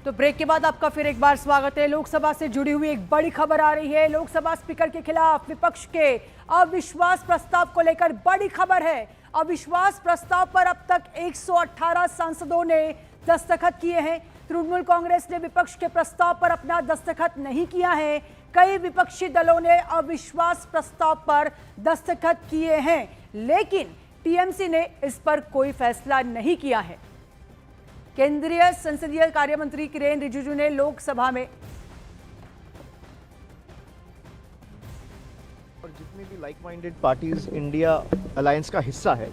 तो ब्रेक के बाद आपका फिर एक बार स्वागत है। लोकसभा से जुड़ी हुई एक बड़ी खबर आ रही है। लोकसभा स्पीकर के खिलाफ विपक्ष के अविश्वास प्रस्ताव को लेकर बड़ी खबर है। अविश्वास प्रस्ताव पर अब तक 118 सांसदों ने दस्तखत किए हैं। तृणमूल कांग्रेस ने विपक्ष के प्रस्ताव पर अपना दस्तखत नहीं किया है। कई विपक्षी दलों ने अविश्वास प्रस्ताव पर दस्तखत किए हैं, लेकिन टीएमसी ने इस पर कोई फैसला नहीं किया है। केंद्रीय संसदीय कार्य मंत्री किरेन रिजिजू ने लोकसभा में और जितनी भी like minded parties India alliance का हिस्सा है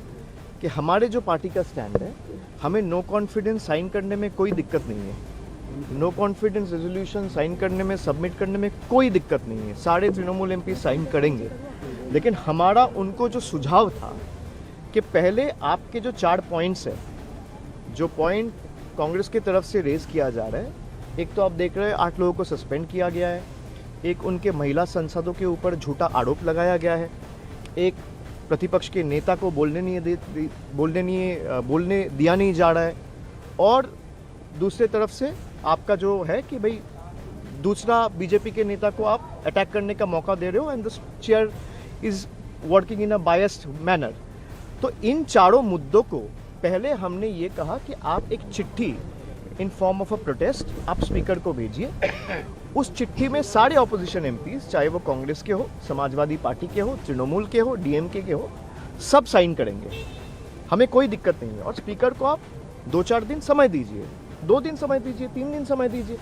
कि हमारे जो पार्टी का स्टैंड है, हमें नो कॉन्फिडेंस साइन करने में कोई दिक्कत नहीं है। नो कॉन्फिडेंस रेजोल्यूशन साइन करने में, सबमिट करने में कोई दिक्कत नहीं है। सारे तृणमूल एमपी साइन करेंगे, लेकिन हमारा उनको जो सुझाव था कि पहले आपके जो 4 पॉइंट्स है, जो पॉइंट कांग्रेस की तरफ से रेज किया जा रहा है, एक तो आप देख रहे हैं 8 लोगों को सस्पेंड किया गया है, एक उनके महिला सांसदों के ऊपर झूठा आरोप लगाया गया है, एक प्रतिपक्ष के नेता को बोलने दिया नहीं जा रहा है, और दूसरे तरफ से आपका जो है कि भाई दूसरा बीजेपी के नेता को आप अटैक करने का मौका दे रहे हो and the chair is working in a biased manner. तो इन चारों मुद्दों को पहले हमने ये कहा कि आप एक चिट्ठी in form of a protest आप स्पीकर को भेजिए। उस चिट्ठी में सारे ऑपोजिशन एमपीज, चाहे वो कांग्रेस के हो, समाजवादी पार्टी के हो, तृणमूल के हो, डीएमके के हो, सब साइन करेंगे। हमें कोई दिक्कत नहीं है। और स्पीकर को आप 2-4 दिन समय दीजिए, 2 दिन समय दीजिए, 3 दिन समय दीजिए।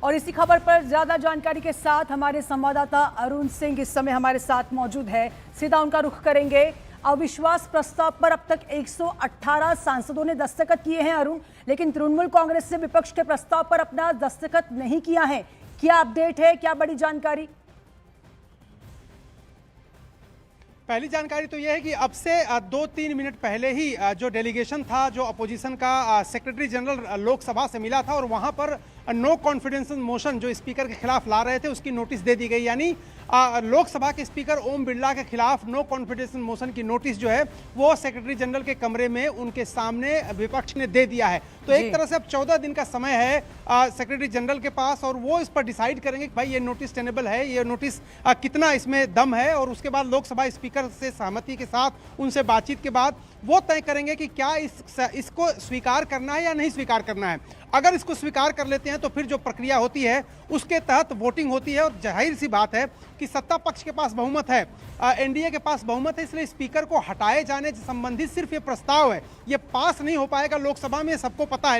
और इसी खबर पर ज्यादा जानकारी के साथ हमारे संवाददाता अरुण सिंह इस समय हमारे साथ मौजूद है। सीधा उनका रुख करेंगे। अविश्वास प्रस्ताव पर अब तक 118 सांसदों ने दस्तखत किए हैं अरुण, लेकिन तृणमूल कांग्रेस ने विपक्ष के प्रस्ताव पर अपना दस्तखत नहीं किया है। क्या अपडेट है, क्या बड़ी जानकारी? पहली जानकारी तो यह है कि अब से 2-3 मिनट पहले ही जो डेलीगेशन था, जो अपोजिशन का सेक्रेटरी जनरल लोकसभा से मिला था, और वहां पर नो कॉन्फिडेंस मोशन जो स्पीकर के खिलाफ ला रहे थे उसकी नोटिस दे दी गई। यानी लोकसभा के स्पीकर ओम बिरला के खिलाफ नो कॉन्फिडेंस मोशन की नोटिस जो है वो सेक्रेटरी जनरल के कमरे में उनके सामने विपक्ष ने दे दिया है। तो एक तरह से अब 14 दिन का समय है सेक्रेटरी जनरल के पास, और वो इस पर डिसाइड करेंगे कि भाई ये नोटिस टेनेबल है, ये नोटिस कितना इसमें दम है, और उसके बाद लोकसभा स्पीकर से सहमति के साथ उनसे बातचीत के बाद वो तय करेंगे कि क्या इसको स्वीकार करना है या नहीं स्वीकार करना है। अगर इसको स्वीकार कर लेते हैं तो फिर जो प्रक्रिया होती है उसके तहत वोटिंग होती है, और जाहिर सी बात है कि सत्ता पक्ष के पास बहुमत है, एनडीए के पास बहुमत है, इसलिए स्पीकर को हटाए जाने से संबंधित सिर्फ ये प्रस्ताव है, ये पास नहीं हो पाएगा लोकसभा में, सबको पता है।